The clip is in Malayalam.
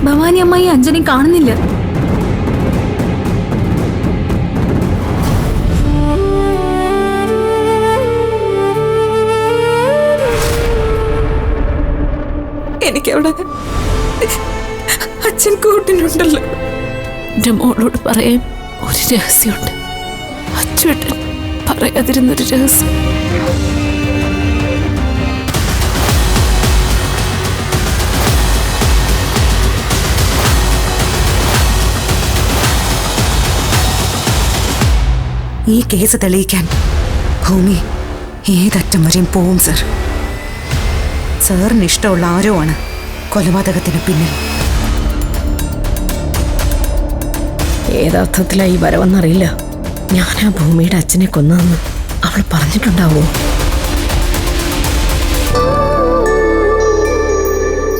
ഭവാനി അമ്മായി അഞ്ജനെ കാണുന്നില്ല. എനിക്കവിടെ അച്ഛൻ കൂട്ടിനുണ്ടല്ലോ. എന്റെ മോളോട് പറയാൻ ഒരു രഹസ്യമുണ്ട്. അച്ഛൻ പറയാതിരുന്നൊരു രഹസ്യം. ഈ കേസ് തെളിയിക്കാൻ ഭൂമി ഏതറ്റം വരെയും പോവും സർ. സാറിന് ഇഷ്ടമുള്ള ആരോ ആണ് കൊലപാതകത്തിന് പിന്നിൽ. ഏതർത്ഥത്തിലായി വരവെന്നറിയില്ല. ഞാനാ ഭൂമിയുടെ അച്ഛനെ കൊന്നതെന്ന് അവൾ പറഞ്ഞിട്ടുണ്ടാവോ?